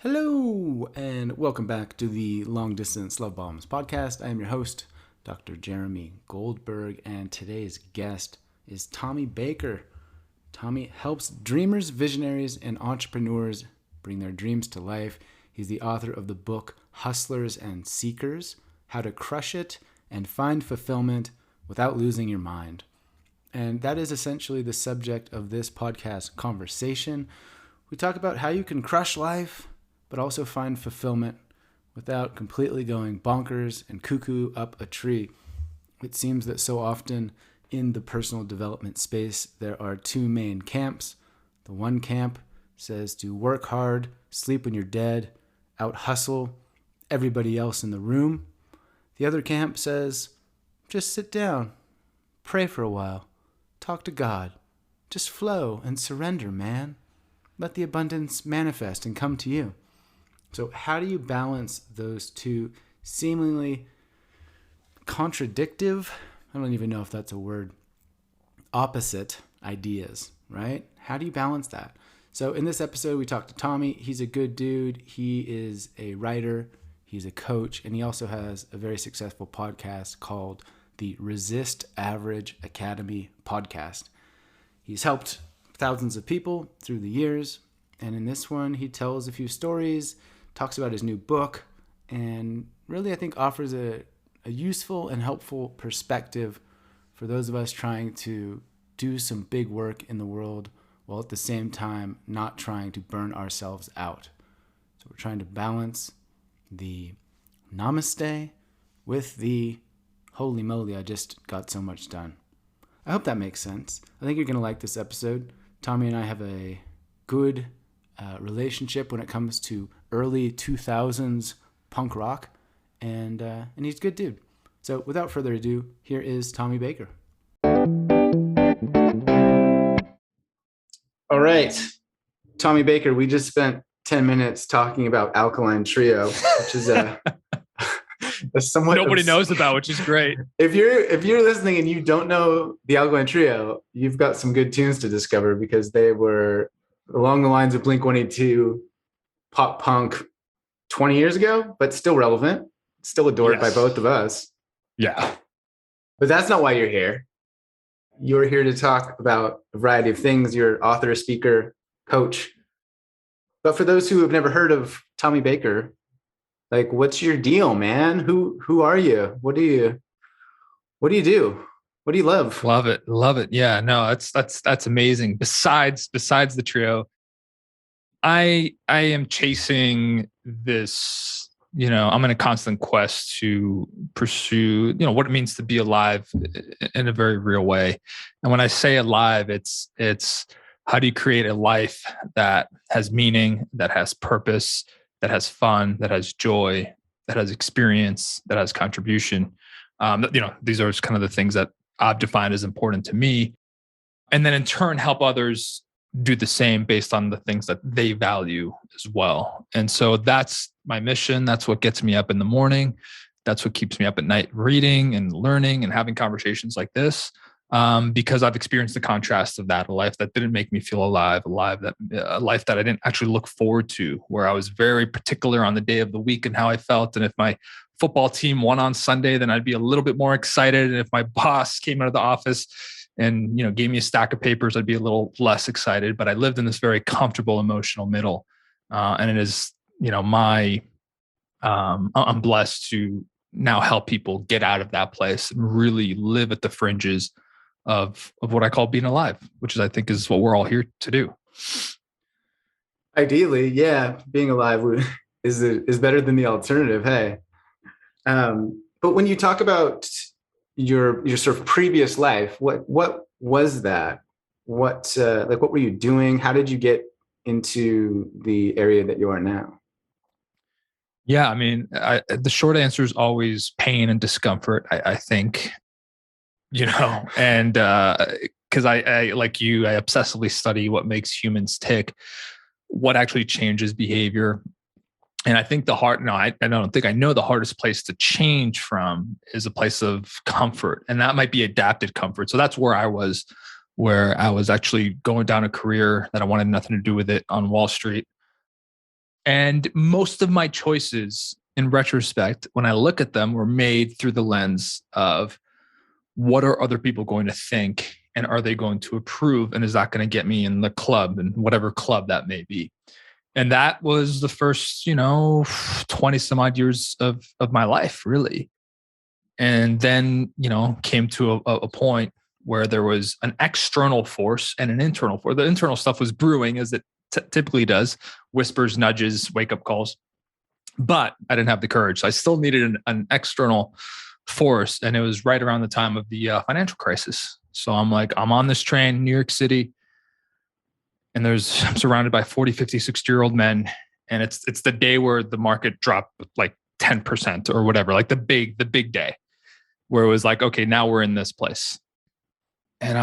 Hello, and welcome back to the Long Distance Love Bombs podcast. I am your host, Dr. Jeremy Goldberg, and today's guest is Tommy Baker. Tommy helps dreamers, visionaries, and entrepreneurs bring their dreams to life. He's the author of the book Hustlers and Seekers: How to Crush It and Find Fulfillment Without Losing Your Mind. And that is essentially the subject of this podcast conversation. We talk about how you can crush life, but also find fulfillment without completely going bonkers and cuckoo up a tree. It seems that so often in the personal development space, there are two main camps. The one camp says to work hard, sleep when you're dead, out hustle everybody else in the room. The other camp says, just sit down, pray for a while, talk to God, just flow and surrender, man. Let the abundance manifest and come to you. So how do you balance those two seemingly contradictive, I don't even know if that's a word, opposite ideas, right? How do you balance that? So in this episode, we talked to Tommy. He's a good dude. He is a writer. He's a coach. And he also has a very successful podcast called the Resist Average Academy podcast. He's helped thousands of people through the years. And in this one, he tells a few stories, talks about his new book, and really, I think, offers a useful and helpful perspective for those of us trying to do some big work in the world while at the same time not trying to burn ourselves out. So we're trying to balance the namaste with the holy moly, I just got so much done. I hope that makes sense. I think you're going to like this episode. Tommy and I have a good relationship when it comes to early 2000s punk rock, and he's a good dude. So without further ado, here is Tommy Baker. All right, Tommy Baker, we just spent 10 minutes talking about Alkaline Trio, which is a somewhat nobody knows about, which is great. If you're listening and you don't know the Alkaline Trio, you've got some good tunes to discover, because they were along the lines of Blink-182, pop punk 20 years ago, but still relevant, still adored by both of us. Yeah. But that's not why you're here. You're here to talk about a variety of things. You're author, speaker, coach. But for those who have never heard of Tommy Baker, like, what's your deal, man? Who are you? What do you do? What do you love? Love it. Yeah, no, that's amazing. Besides the trio, I am chasing this, I'm in a constant quest to pursue, what it means to be alive in a very real way. And when I say alive, it's how do you create a life that has meaning, that has purpose, that has fun, that has joy, that has experience, that has contribution. These are kind of the things that I've defined as important to me. And then in turn, help others do the same based on the things that they value as well. And so that's my mission. That's what gets me up in the morning. That's what keeps me up at night, reading and learning and having conversations like this. Because I've experienced the contrast of that, a life that didn't make me feel alive, a life that I didn't actually look forward to, where I was very particular on the day of the week and how I felt. And if my football team won on Sunday, then I'd be a little bit more excited. And if my boss came out of the office and, gave me a stack of papers, I'd be a little less excited. But I lived in this very comfortable emotional middle. And it is, I'm blessed to now help people get out of that place and really live at the fringes of what I call being alive, which I think is what we're all here to do. Ideally, yeah, being alive is better than the alternative. Hey, but when you talk about your sort of previous life, what was that? What were you doing? How did you get into the area that you are now? Yeah, I mean, the short answer is always pain and discomfort, I think. And because I like you, I obsessively study what makes humans tick, what actually changes behavior. And I think I don't think I know the hardest place to change from is a place of comfort. And that might be adapted comfort. So that's where I was actually going down a career that I wanted nothing to do with it on Wall Street. And most of my choices in retrospect, when I look at them, were made through the lens of what are other people going to think, and are they going to approve, and is that going to get me in the club, and whatever club that may be. And that was the first, 20 some odd years of my life, really. And then, came to a point where there was an external force and an internal force. The internal stuff was brewing, as it typically does: whispers, nudges, wake up calls. But I didn't have the courage. So I still needed an external force. And it was right around the time of the financial crisis. So I'm on this train, New York City, and I'm surrounded by 40, 50, 60-year-old men. And it's the day where the market dropped like 10% or whatever, like the big day, where it was like, okay, now we're in this place. And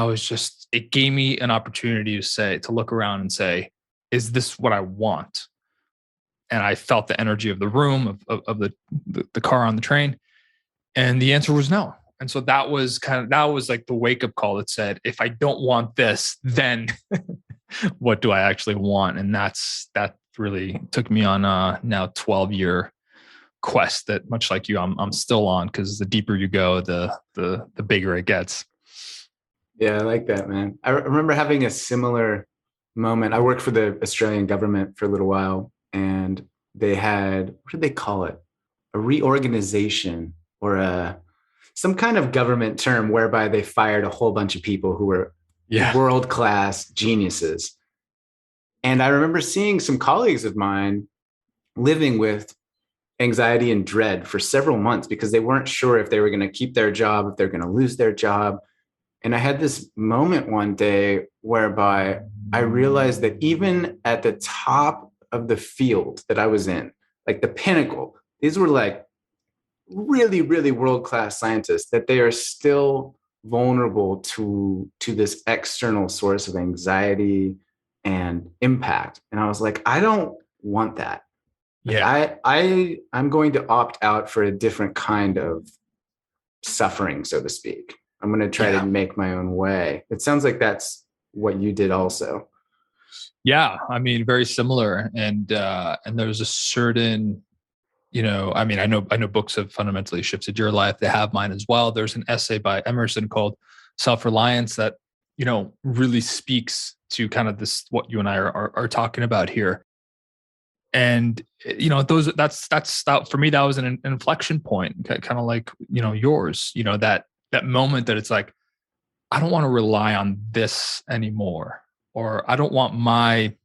it gave me an opportunity to look around and say, is this what I want? And I felt the energy of the room, of the car on the train. And the answer was no. And so that was like the wake up call that said, if I don't want this, then what do I actually want? And that really took me on a now 12-year quest that, much like you, I'm still on, because the deeper you go, the bigger it gets. Yeah, I like that, man. I remember having a similar moment. I worked for the Australian government for a little while, and they had, what did they call it? A reorganization, or some kind of government term whereby they fired a whole bunch of people who were world-class geniuses. And I remember seeing some colleagues of mine living with anxiety and dread for several months because they weren't sure if they were going to keep their job, if they're going to lose their job. And I had this moment one day whereby I realized that even at the top of the field that I was in, like the pinnacle, these were like really, really world-class scientists, that they are still vulnerable to this external source of anxiety and impact. And I was like, I don't want that. Like, I'm going to opt out for a different kind of suffering, so to speak. I'm going to try to make my own way. It sounds like that's what you did also. Yeah. I mean, very similar. And there's a certain, I know books have fundamentally shifted your life. They have mine as well. There's an essay by Emerson called Self-Reliance that, really speaks to kind of this, what you and I are talking about here. And, that's for me, that was an inflection point, kind of like, yours, that moment that it's like, I don't want to rely on this anymore, or I don't want my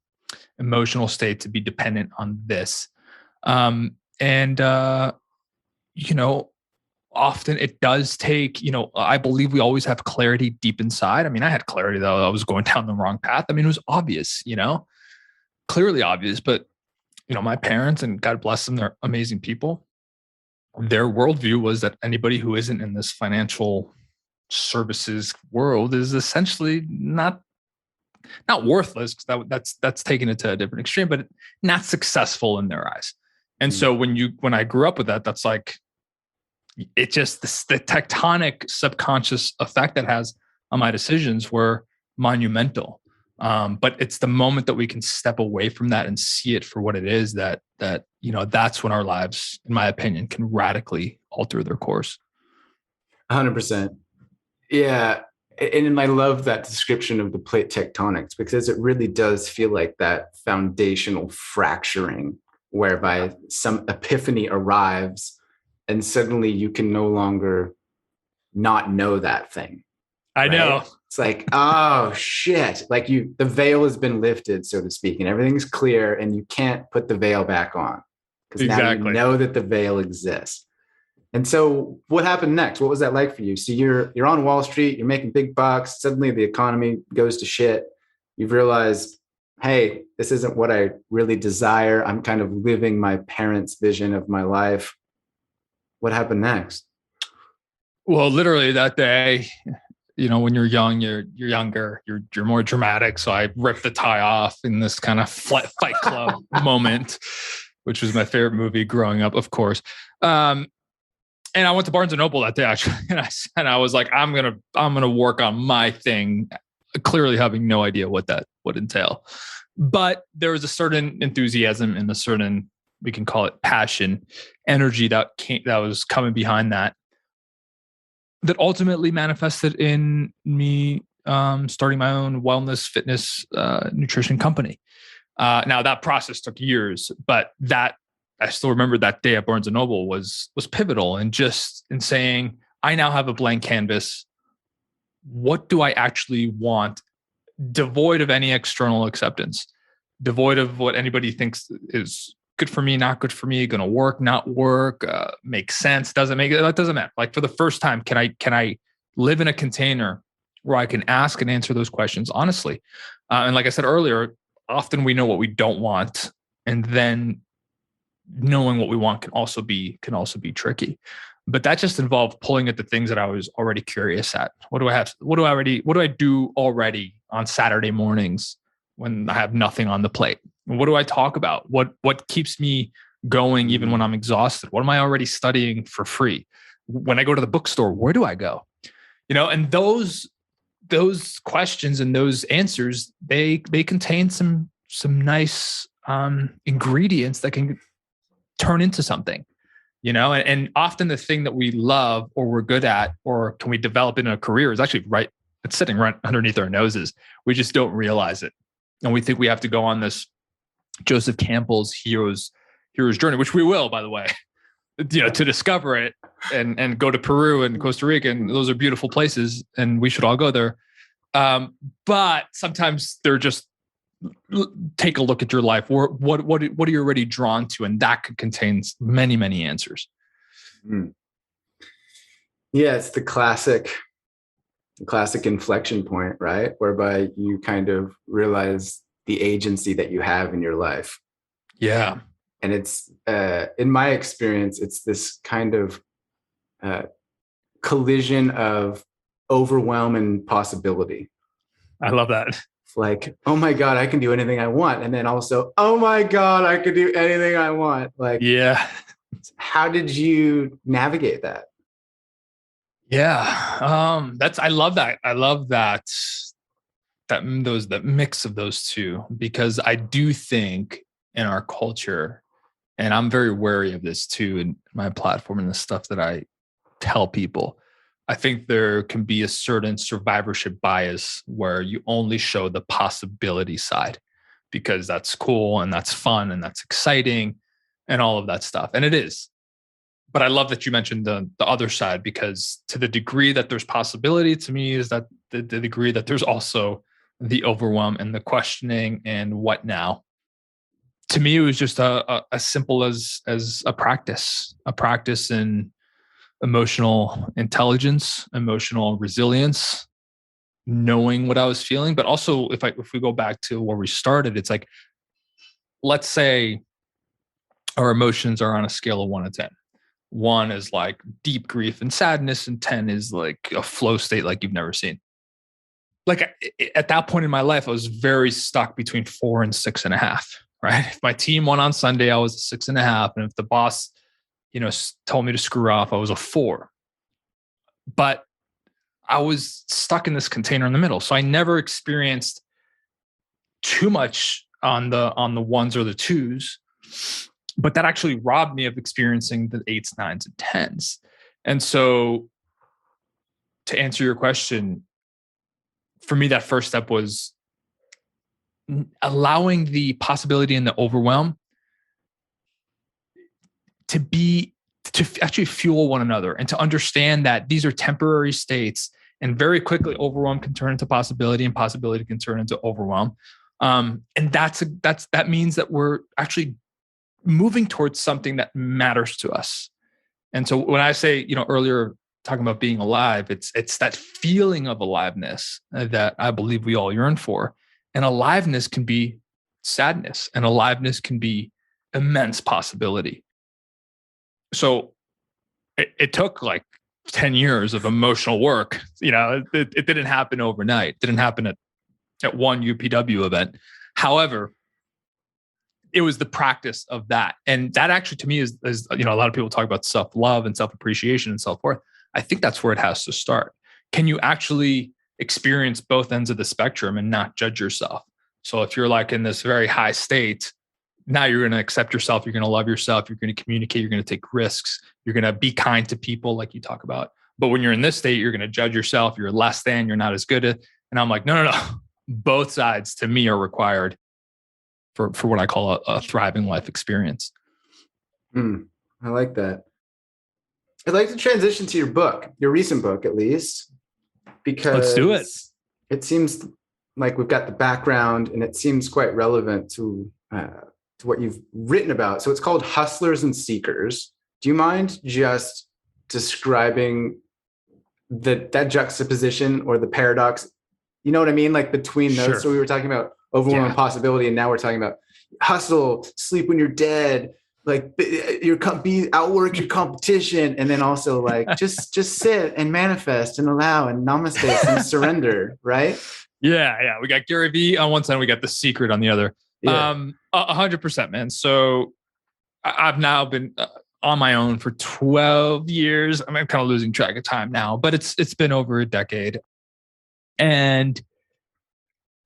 emotional state to be dependent on this. Often it does take, I believe we always have clarity deep inside. I mean, I had clarity though I was going down the wrong path. I mean, it was obvious, clearly obvious, but my parents, and God bless them, they're amazing people. Their worldview was that anybody who isn't in this financial services world is essentially not worthless, because that's taking it to a different extreme, but not successful in their eyes. And so when I grew up with that, that's like, it just, the tectonic subconscious effect that has on my decisions were monumental. But it's the moment that we can step away from that and see it for what it is that that's when our lives, in my opinion, can radically alter their course. 100%. Yeah. And I love that description of the plate tectonics, because it really does feel like that foundational fracturing whereby some epiphany arrives and suddenly you can no longer not know that thing. I know. It's like, oh shit. Like the veil has been lifted, so to speak, and everything's clear, and you can't put the veil back on because now you know that the veil exists. And so what happened next? What was that like for you? So you're on Wall Street, you're making big bucks. Suddenly the economy goes to shit. You've realized, hey, this isn't what I really desire. I'm kind of living my parents' vision of my life. What happened next? Well, literally that day, when you're young, you're younger, you're more dramatic. So I ripped the tie off in this kind of Fight Club moment, which was my favorite movie growing up, of course. And I went to Barnes and Noble that day, actually, and I was like, I'm gonna work on my thing, clearly having no idea what that would entail. But there was a certain enthusiasm and a certain, we can call it passion, energy that was coming behind that ultimately manifested in me starting my own wellness, fitness, nutrition company. Now that process took years, but that I still remember that day at Barnes and Noble was pivotal, and just in saying, I now have a blank canvas. What do I actually want? Devoid of any external acceptance, devoid of what anybody thinks is good for me, not good for me, going to work, not work, make sense, doesn't make it. That doesn't matter. Like, for the first time, can I live in a container where I can ask and answer those questions honestly? And like I said earlier, often we know what we don't want, and then knowing what we want can also be tricky. But that just involved pulling at the things that I was already curious at. What do I do already on Saturday mornings when I have nothing on the plate? What do I talk about? What keeps me going even when I'm exhausted? What am I already studying for free? When I go to the bookstore, where do I go? And those questions and those answers, they contain some nice ingredients that can turn into something. And often the thing that we love or we're good at or can we develop in a career is actually it's sitting right underneath our noses. We just don't realize it. And we think we have to go on this Joseph Campbell's hero's journey, which we will, by the way, to discover it and go to Peru and Costa Rica. And those are beautiful places and we should all go there. But sometimes they're just, take a look at your life. What are you already drawn to? And that could contain many, many answers. Yeah, it's the classic inflection point, right? Whereby you kind of realize the agency that you have in your life. Yeah. And it's, in my experience, it's this kind of collision of overwhelm and possibility. I love that. Like, oh my God, I can do anything I want. And then also, oh my God, I could do anything I want. Like, yeah. How did you navigate that? Yeah. I love that. I love that mix of those two, because I do think in our culture, and I'm very wary of this too, in my platform and the stuff that I tell people, I think there can be a certain survivorship bias where you only show the possibility side because that's cool and that's fun and that's exciting and all of that stuff. And it is. But I love that you mentioned the other side, because to the degree that there's possibility, to me, is that the degree that there's also the overwhelm and the questioning and what now. To me, it was just as simple as a practice in emotional intelligence, emotional resilience, knowing what I was feeling. But also, if we go back to where we started, it's like, let's say our emotions are on a scale of 1 to 10. 1 is like deep grief and sadness, and 10 is like a flow state like you've never seen. Like, at that point in my life, I was very stuck between 4 and 6.5. Right? If my team won on Sunday, I was a 6.5, and if the boss, told me to screw off, I was a 4. But I was stuck in this container in the middle, so I never experienced too much on the 1s or the 2s. But that actually robbed me of experiencing the 8s, 9s, and 10s. And so, to answer your question, for me, that first step was allowing the possibility and the overwhelm to actually fuel one another, and to understand that these are temporary states, and very quickly overwhelm can turn into possibility, and possibility can turn into overwhelm. And that means that we're actually moving towards something that matters to us. And so when I say, earlier talking about being alive, it's that feeling of aliveness that I believe we all yearn for. And aliveness can be sadness, and aliveness can be immense possibility. So it took like 10 years of emotional work. It didn't happen overnight. It didn't happen at one UPW event. However, it was the practice of that. And that actually, to me, is a lot of people talk about self-love and self-appreciation and self-worth. I think that's where it has to start. Can you actually experience both ends of the spectrum and not judge yourself? So if you're like in this very high state, now you're going to accept yourself. You're going to love yourself. You're going to communicate. You're going to take risks. You're going to be kind to people like you talk about. But when you're in this state, you're going to judge yourself. You're less than, you're not as good at. And I'm like, no. Both sides to me are required for what I call a thriving life experience. I like that. I'd like to transition to your book, your recent book, at least, because let's do it. It seems like we've got the background and it seems quite relevant to what you've written about. So it's called Hustlers and Seekers. Do you mind just describing that juxtaposition or the paradox? You know what I mean? Like between those. Sure. So we were talking about overwhelming possibility, and now we're talking about hustle, sleep when you're dead, like outwork your competition, and then also like just sit and manifest and allow and namaste and surrender, right? Yeah. We got Gary Vee on one side, we got The Secret on the other. 100%, man. So I've now been on my own for 12 years. I'm kind of losing track of time now, but it's been over a decade. And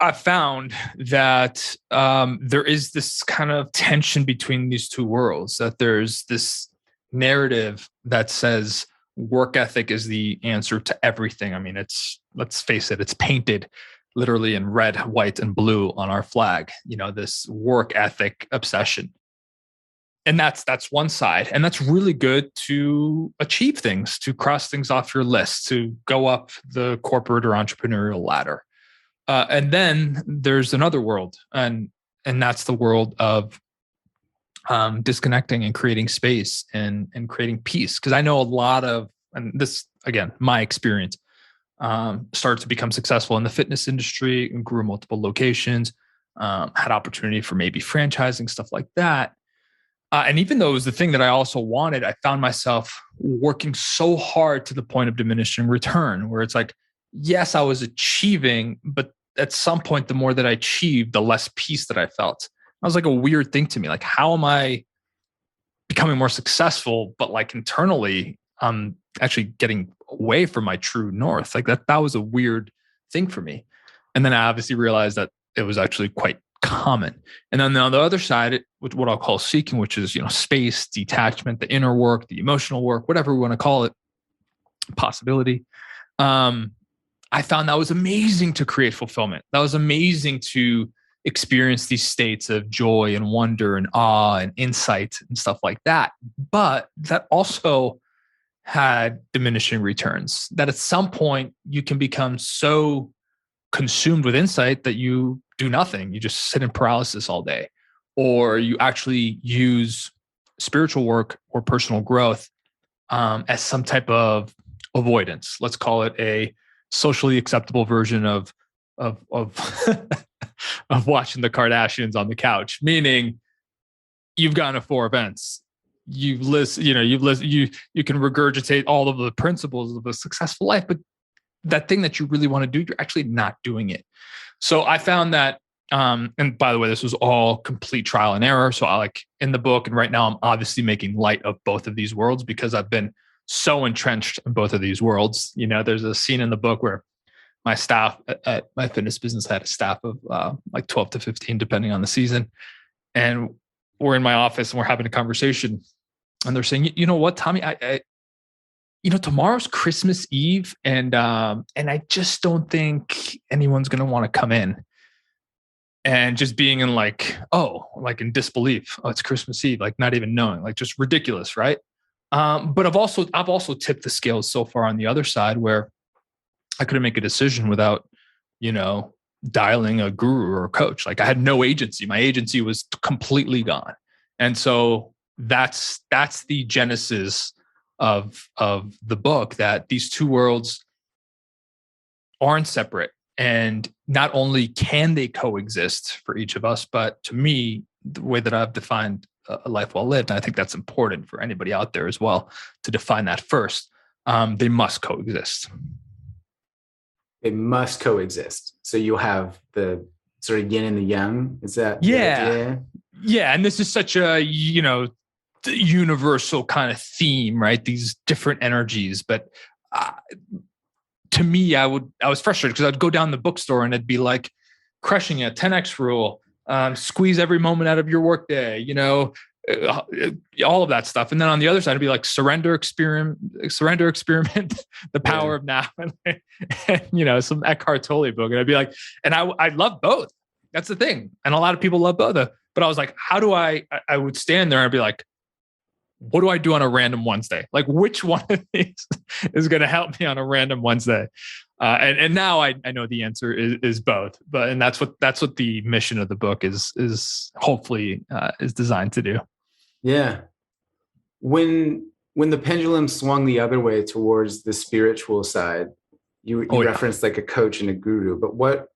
I found that there is this kind of tension between these two worlds, that there's this narrative that says work ethic is the answer to everything. I mean, let's face it, it's painted literally in red, white, and blue on our flag, this work ethic obsession. And that's one side. And that's really good to achieve things, to cross things off your list, to go up the corporate or entrepreneurial ladder. And then there's another world, and that's the world of disconnecting and creating space and creating peace. Because I know a lot of, and this, again, my experience, started to become successful in the fitness industry and grew multiple locations, had opportunity for maybe franchising, stuff like that. And even though it was the thing that I also wanted, I found myself working so hard to the point of diminishing return, where it's like, yes, I was achieving, but at some point, the more that I achieved, the less peace that I felt. That was like a weird thing to me. Like, how am I becoming more successful, but like internally, I'm actually getting away from my true north? Like that was a weird thing for me. And then I obviously realized that it was actually quite common. And then on the other side, what I'll call seeking, which is, space, detachment, the inner work, the emotional work, whatever we want to call it, possibility. I found that was amazing to create fulfillment. That was amazing to experience these states of joy and wonder and awe and insight and stuff like that. But that also had diminishing returns, that at some point you can become so consumed with insight that you do nothing. You just sit in paralysis all day, or you actually use spiritual work or personal growth as some type of avoidance. Let's call it a socially acceptable version of of watching the Kardashians on the couch. Meaning, you've gone to 4 events, you can regurgitate all of the principles of a successful life, but that thing that you really want to do, you're actually not doing it. So I found that, and by the way, this was all complete trial and error. So I like in the book, and right now I'm obviously making light of both of these worlds because I've been so entrenched in both of these worlds. There's a scene in the book where my staff at my fitness business had a staff of like 12 to 15, depending on the season. And we're in my office and we're having a conversation, and they're saying, you know what, Tommy, I tomorrow's Christmas Eve, and I just don't think anyone's going to want to come in. And just being in like in disbelief. Oh, it's Christmas Eve, like not even knowing, like just ridiculous, right? But I've also tipped the scales so far on the other side where I couldn't make a decision without, dialing a guru or a coach. Like I had no agency. My agency was completely gone. And so that's the genesis of the book, that these two worlds aren't separate. And not only can they coexist for each of us, but to me, the way that I've defined a life well lived, and I think that's important for anybody out there as well to define that first, they must coexist. They must coexist. So you'll have the sort of yin and the yang. Is that the idea? Yeah. And this is such a, universal kind of theme, right? These different energies. But to me, I was frustrated because I'd go down the bookstore and it'd be like, crushing it, 10x rule, squeeze every moment out of your workday, all of that stuff. And then on the other side, it'd be like surrender, experiment, the power of now, and some Eckhart Tolle book. And I'd be like, and I love both. That's the thing. And a lot of people love both. But I was like, how do I would stand there and I'd be like, what do I do on a random Wednesday? Like, which one of these is going to help me on a random Wednesday? And now I know the answer is both. And that's what the mission of the book is hopefully is designed to do. Yeah. When the pendulum swung the other way towards the spiritual side, you referenced like a coach and a guru, but what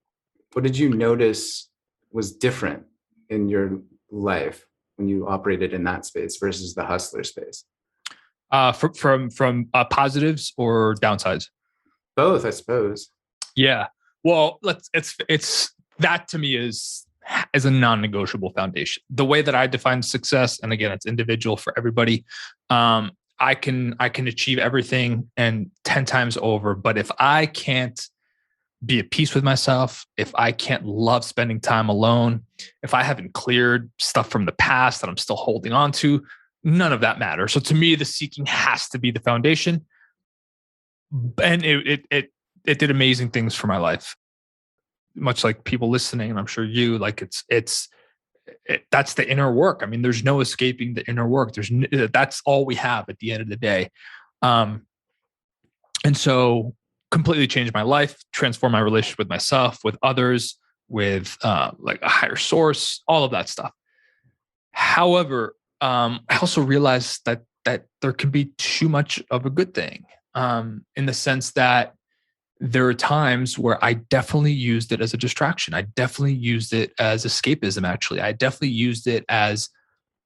did you notice was different in your life when you operated in that space versus the hustler space? From positives or downsides? Both, I suppose. Yeah. Well, it's that to me is a non-negotiable foundation. The way that I define success, and again, it's individual for everybody. I can achieve everything and 10 times over, but if I can't be at peace with myself, if I can't love spending time alone, if I haven't cleared stuff from the past that I'm still holding on to, none of that matters. So to me, the seeking has to be the foundation. And it did amazing things for my life. Much like people listening, and I'm sure you, like that's the inner work. I mean, there's no escaping the inner work. That's all we have at the end of the day. And so completely changed my life, transformed my relationship with myself, with others, with like a higher source, all of that stuff. However, I also realized that there can be too much of a good thing, in the sense that there are times where I definitely used it as a distraction. I definitely used it as escapism. Actually, I definitely used it as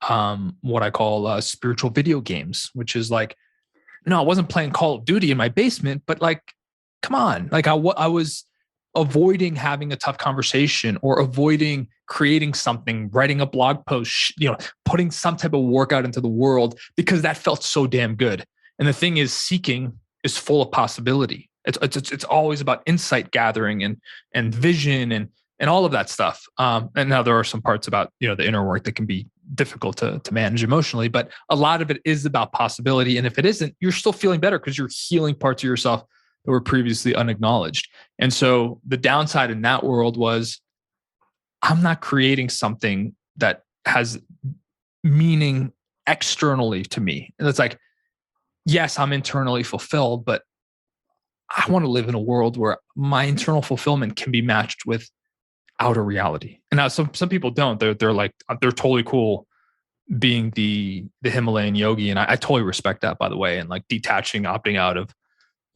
what I call spiritual video games, which is like, no, I wasn't playing Call of Duty in my basement, but like, come on, like I was avoiding having a tough conversation or avoiding creating something, writing a blog post, putting some type of workout into the world because that felt so damn good. And the thing is, seeking is full of possibility. It's always about insight gathering and vision and all of that stuff. And now there are some parts about the inner work that can be difficult to manage emotionally, but a lot of it is about possibility. And if it isn't, you're still feeling better because you're healing parts of yourself that were previously unacknowledged. And so the downside in that world was I'm not creating something that has meaning externally to me. And it's like, yes, I'm internally fulfilled, but I want to live in a world where my internal fulfillment can be matched with outer reality. And now some people don't. They're like, they're totally cool being the Himalayan yogi. And I totally respect that, by the way, and like detaching, opting out of,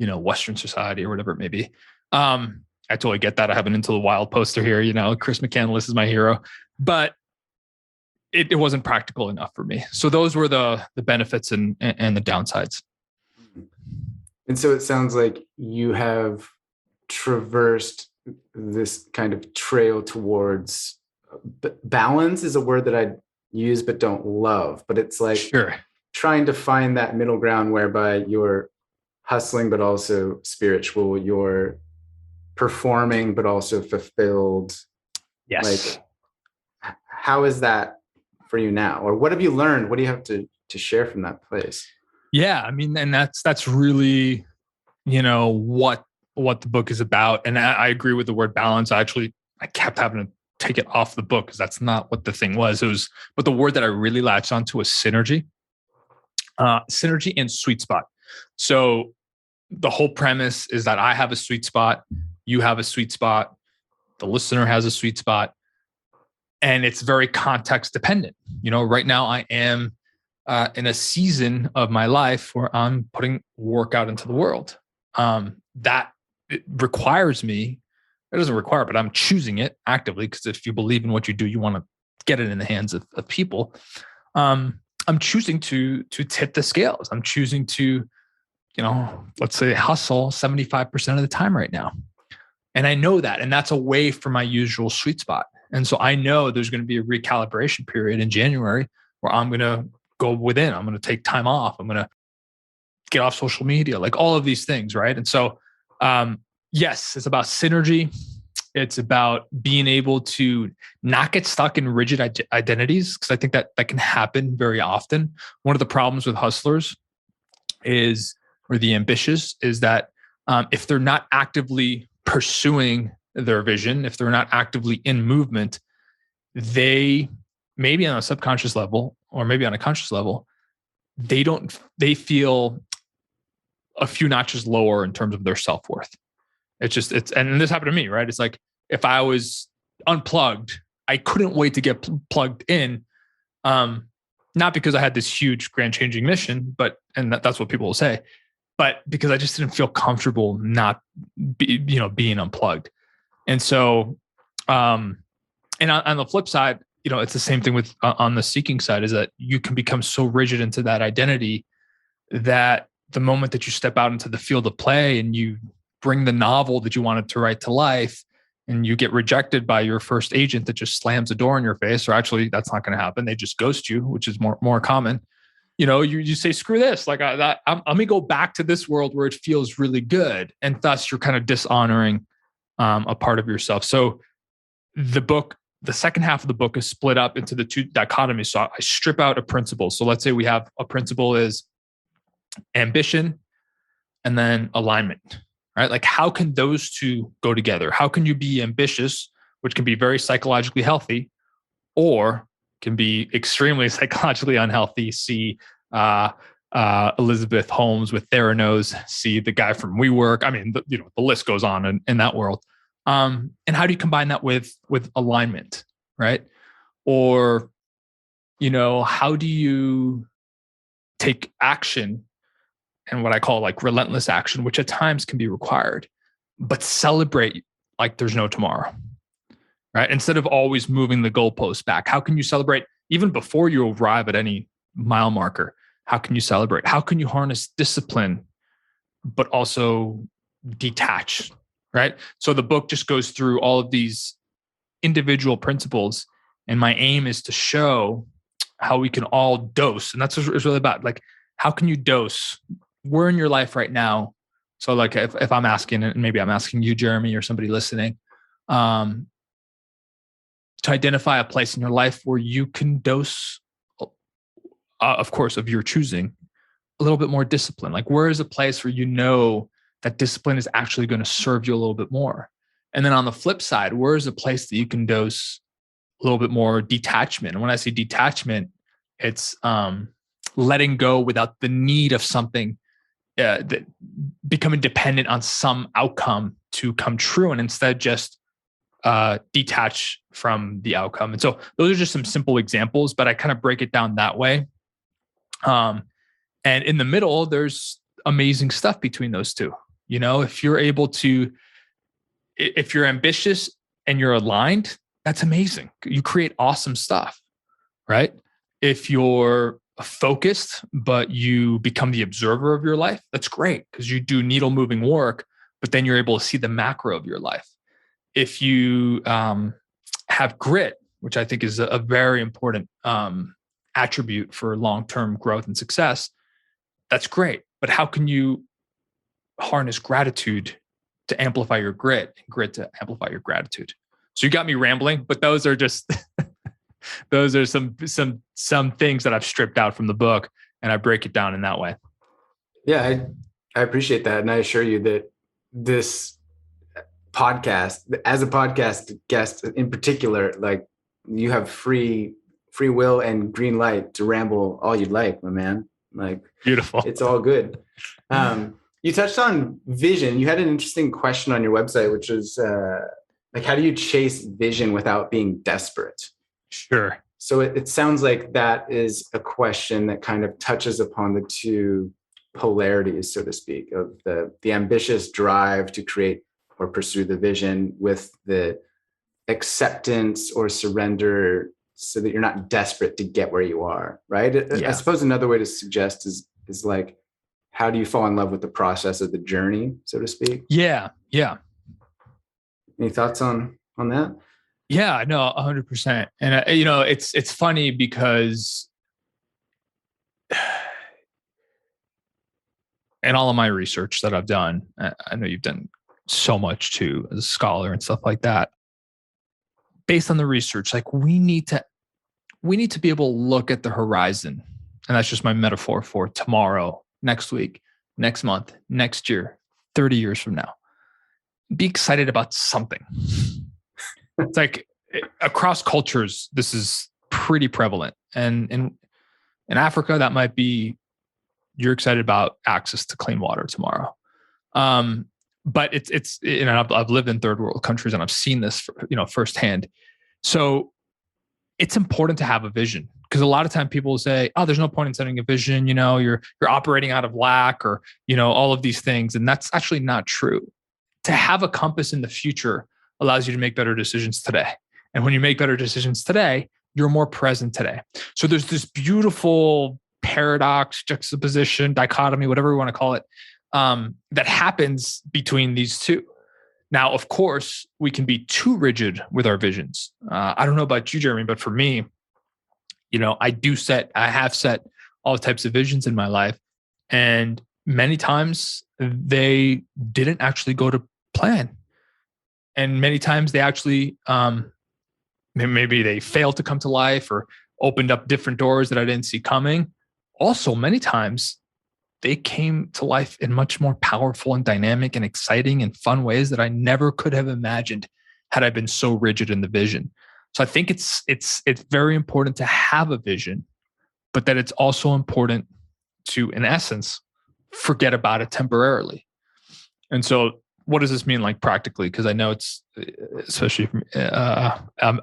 Western society or whatever it may be. I totally get that. I have an Into the Wild poster here, Chris McCandless is my hero, but it wasn't practical enough for me. So those were the benefits and the downsides. And so it sounds like you have traversed this kind of trail towards balance is a word that I use but don't love, but it's like trying to find that middle ground whereby you're hustling but also spiritual, you're performing but also fulfilled. Yes. Like, how is that for you now? Or what have you learned? What do you have to share from that place? Yeah, I mean, and that's really, what the book is about. And I agree with the word balance. I kept having to take it off the book because that's not what the thing was. But the word that I really latched onto was synergy. Synergy and sweet spot. So the whole premise is that I have a sweet spot, you have a sweet spot, the listener has a sweet spot, and it's very context dependent. Right now I am in a season of my life where I'm putting work out into the world. That it requires me. It doesn't require, but I'm choosing it actively because if you believe in what you do, you want to get it in the hands of people. I'm choosing to tip the scales. I'm choosing to, let's say hustle 75% of the time right now. And I know that, and that's away from my usual sweet spot. And so I know there's going to be a recalibration period in January where I'm going to go within. I'm going to take time off. I'm going to get off social media, like all of these things. Right. And so, yes, it's about synergy. It's about being able to not get stuck in rigid identities, because I think that can happen very often. One of the problems with hustlers is, or the ambitious, is that if they're not actively pursuing their vision, if they're not actively in movement, they, maybe on a subconscious level or maybe on a conscious level, they feel a few notches lower in terms of their self-worth. And this happened to me, right? It's like, if I was unplugged, I couldn't wait to get plugged in. Not because I had this huge grand changing mission, and that's what people will say, but because I just didn't feel comfortable not being unplugged. And so, and on the flip side, it's the same thing with on the seeking side, is that you can become so rigid into that identity that the moment that you step out into the field of play and you bring the novel that you wanted to write to life, and you get rejected by your first agent that just slams a door in your face, or actually that's not going to happen, they just ghost you, which is more common. You say, screw this, like let me go back to this world where it feels really good, and thus you're kind of dishonoring a part of yourself. So the second half of the book is split up into the two dichotomies. So I strip out a principle. So let's say we have a principle is ambition and then alignment, right? Like, how can those two go together? How can you be ambitious, which can be very psychologically healthy, or can be extremely psychologically unhealthy? See Elizabeth Holmes with Theranos, see the guy from WeWork. I mean, the list goes on in that world. And how do you combine that with alignment, right? Or, how do you take action, and what I call like relentless action, which at times can be required, but celebrate like there's no tomorrow, right? Instead of always moving the goalposts back, how can you celebrate even before you arrive at any mile marker? How can you celebrate? How can you harness discipline, but also detach, right? So the book just goes through all of these individual principles, and my aim is to show how we can all dose. And that's what it's really about. Like, how can you dose? We're in your life right now. So like, if I'm asking, and maybe I'm asking you, Jeremy, or somebody listening, to identify a place in your life where you can dose, of course, of your choosing, a little bit more discipline. Like, where is a place where that discipline is actually going to serve you a little bit more? And then on the flip side, where is a place that you can dose a little bit more detachment? And when I say detachment, it's letting go without the need of something, that becoming dependent on some outcome to come true, and instead just detach from the outcome. And so those are just some simple examples, but I kind of break it down that way. And in the middle, there's amazing stuff between those two. If you're ambitious and you're aligned, that's amazing. You create awesome stuff, right? If you're focused, but you become the observer of your life, that's great, because you do needle moving work, but then you're able to see the macro of your life. If you have grit, which I think is a very important attribute for long-term growth and success, that's great. But how can you harness gratitude to amplify your grit, and grit to amplify your gratitude? So you got me rambling, but those are just those are some things that I've stripped out from the book, and I break it down in that way. Yeah, I appreciate that, and I assure you that this podcast, as a podcast guest in particular, like, you have free will and green light to ramble all you'd like, my man. Like, beautiful. It's all good. You touched on vision. You had an interesting question on your website, which was like, how do you chase vision without being desperate? Sure. So it sounds like that is a question that kind of touches upon the two polarities, so to speak, of the ambitious drive to create or pursue the vision with the acceptance or surrender, so that you're not desperate to get where you are, right? Yeah. I suppose another way to suggest is like, how do you fall in love with the process of the journey, so to speak? Yeah. Any thoughts on that? Yeah, no, 100%. And it's funny because in all of my research that I've done, I know you've done so much to as a scholar and stuff like that. Based on the research, like we need to be able to look at the horizon. And that's just my metaphor for tomorrow, next week, next month, next year, 30 years from now. Be excited about something. It's like across cultures, this is pretty prevalent. And in Africa, that might be you're excited about access to clean water tomorrow. But it's I've lived in third world countries and I've seen this firsthand. So it's important to have a vision, because a lot of time people will say, oh, there's no point in setting a vision. You're operating out of lack, or, all of these things. And that's actually not true. To have a compass in the future allows you to make better decisions today. And when you make better decisions today, you're more present today. So there's this beautiful paradox, juxtaposition, dichotomy, whatever we want to call it, that happens between these two. Now, of course, we can be too rigid with our visions. I don't know about you, Jeremy, but for me, I have set all types of visions in my life. And many times they didn't actually go to plan. And many times they actually, maybe they failed to come to life or opened up different doors that I didn't see coming. Also, many times they came to life in much more powerful and dynamic and exciting and fun ways that I never could have imagined had I been so rigid in the vision. So I think it's very important to have a vision, but that it's also important to, in essence, forget about it temporarily. And so what does this mean, like practically? Because I know it's, especially for me,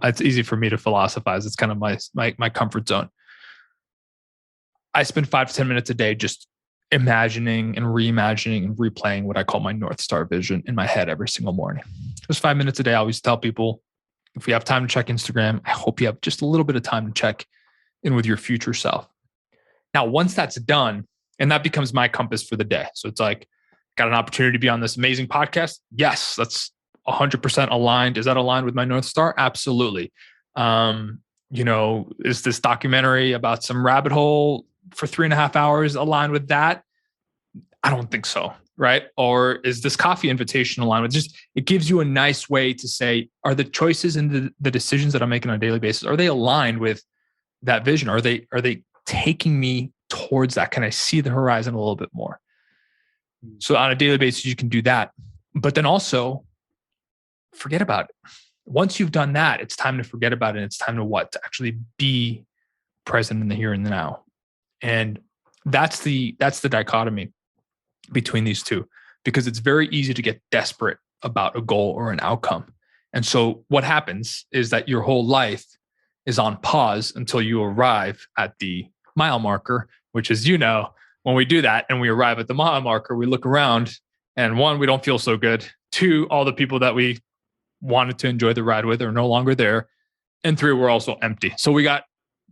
it's easy for me to philosophize. It's kind of my comfort zone. I spend 5 to 10 minutes a day just imagining and reimagining and replaying what I call my North Star vision in my head every single morning. Just 5 minutes a day. I always tell people, if we have time to check Instagram, I hope you have just a little bit of time to check in with your future self. Now, once that's done, and that becomes my compass for the day. So it's like, got an opportunity to be on this amazing podcast. Yes, that's 100% aligned. Is that aligned with my North Star? Absolutely. Is this documentary about some rabbit hole for 3.5 hours aligned with that? I don't think so. Right. Or is this coffee invitation aligned with it gives you a nice way to say, are the choices and the decisions that I'm making on a daily basis, are they aligned with that vision? Are they taking me towards that? Can I see the horizon a little bit more? So on a daily basis, you can do that, but then also forget about it. Once you've done that, it's time to forget about it. It's time to actually be present in the here and the now. And that's the dichotomy between these two, because it's very easy to get desperate about a goal or an outcome. And so what happens is that your whole life is on pause until you arrive at the mile marker, which is, when we do that and we arrive at the mile marker, we look around and 1, we don't feel so good. 2, all the people that we wanted to enjoy the ride with are no longer there. And 3, we're also empty. So we got,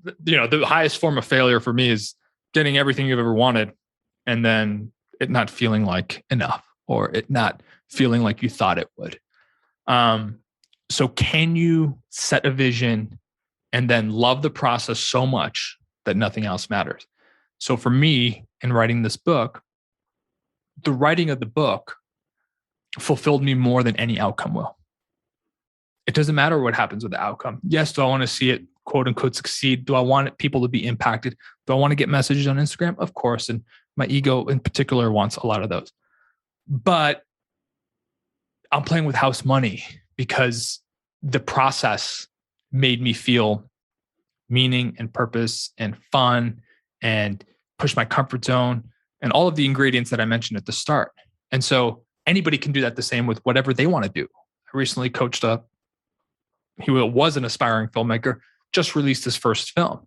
the highest form of failure for me is getting everything you've ever wanted and then it not feeling like enough, or it not feeling like you thought it would. So can you set a vision and then love the process so much that nothing else matters? So for me, in writing this book, the writing of the book fulfilled me more than any outcome will. It doesn't matter what happens with the outcome. Yes, do I want to see it, quote unquote, succeed? Do I want people to be impacted? Do I want to get messages on Instagram? Of course. And my ego in particular wants a lot of those. But I'm playing with house money because the process made me feel meaning and purpose and fun and push my comfort zone and all of the ingredients that I mentioned at the start. And so anybody can do that the same with whatever they want to do. I recently coached he was an aspiring filmmaker, just released his first film.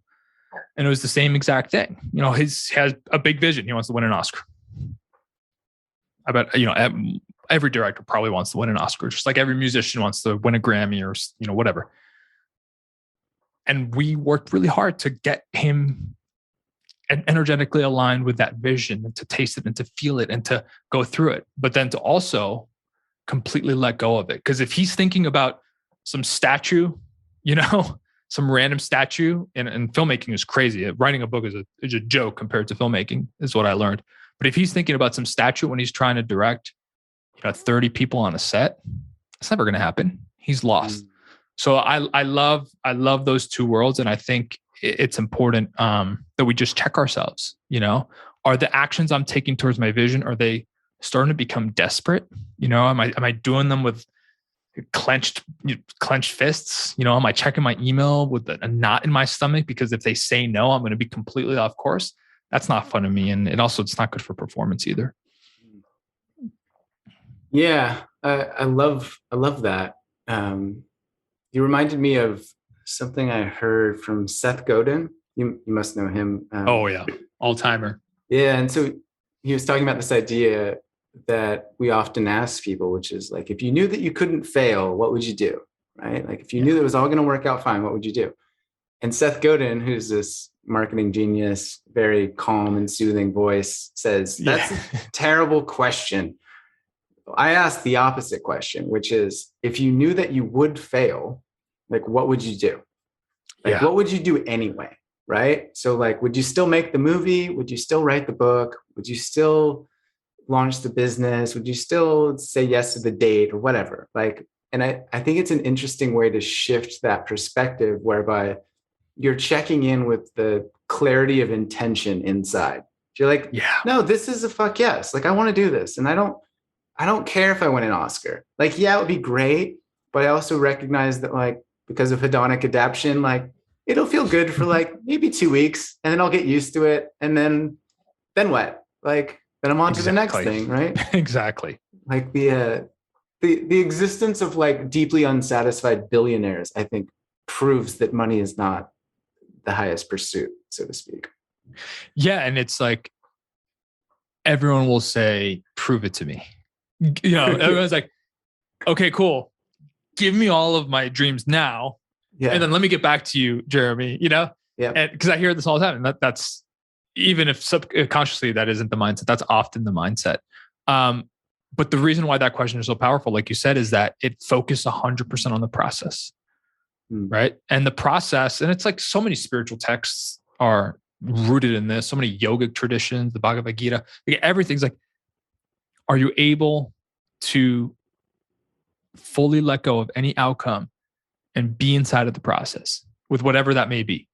And it was the same exact thing. He has a big vision. He wants to win an Oscar. I bet, every director probably wants to win an Oscar, just like every musician wants to win a Grammy or, whatever. And we worked really hard to get him energetically aligned with that vision and to taste it and to feel it and to go through it, but then to also completely let go of it. Because if he's thinking about some statue, some random statue, and filmmaking is crazy. Writing a book is a joke compared to filmmaking, is what I learned. But if he's thinking about some statue when he's trying to direct, 30 people on a set. It's never going to happen. He's lost. So I love those two worlds. And I think it's important that we just check ourselves, are the actions I'm taking towards my vision, are they starting to become desperate? Am I doing them with clenched fists? Am I checking my email with a knot in my stomach? Because if they say no, I'm going to be completely off course. That's not fun to me. And it's not good for performance either. Yeah. I love that. You reminded me of something I heard from Seth Godin. You must know him. Oh yeah. All timer. Yeah. And so he was talking about this idea that we often ask people, which is like, if you knew that you couldn't fail, what would you do? Right? Like if you knew that it was all going to work out fine, what would you do? And Seth Godin, who's this marketing genius, very calm and soothing voice, says, that's a terrible question. I asked the opposite question, which is, if you knew that you would fail, like, what would you do? Like, what would you do anyway? Right? So like, would you still make the movie? Would you still write the book? Would you still launch the business? Would you still say yes to the date or whatever? Like, and I think it's an interesting way to shift that perspective, whereby you're checking in with the clarity of intention inside. You're like, no, this is a fuck yes. Like, I want to do this. And I don't care if I win an Oscar. Like, yeah, it would be great. But I also recognize that, like, because of hedonic adaptation, like, it'll feel good for like maybe 2 weeks, and then I'll get used to it. And then what? Like, then I'm on to the next thing, right? Exactly. Like the existence of like deeply unsatisfied billionaires, I think, proves that money is not the highest pursuit, so to speak. Yeah. And it's like, everyone will say, prove it to me. Everyone's like, okay, cool. Give me all of my dreams now. Yeah. And then let me get back to you, Jeremy, Yeah. And because I hear this all the time. And that's, even if subconsciously that isn't the mindset, that's often the mindset. But the reason why that question is so powerful, like you said, is that it focused 100% on the process, right? And the process, and it's like so many spiritual texts are rooted in this, so many yogic traditions, the Bhagavad Gita, like everything's like, are you able to fully let go of any outcome and be inside of the process with whatever that may be?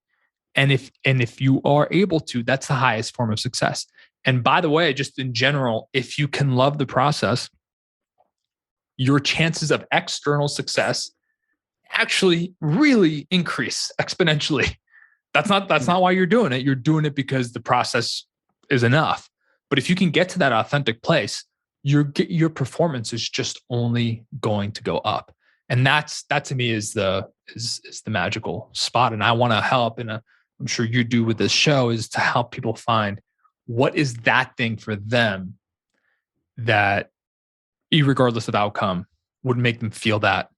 And if you are able to, that's the highest form of success. And by the way, just in general, if you can love the process, your chances of external success actually really increase exponentially. That's not why you're doing it. You're doing it because the process is enough. But if you can get to that authentic place, your performance is just only going to go up. And that to me is the magical spot. And I want to help, and I'm sure you do with this show, is to help people find what is that thing for them that, regardless of outcome, would make them feel that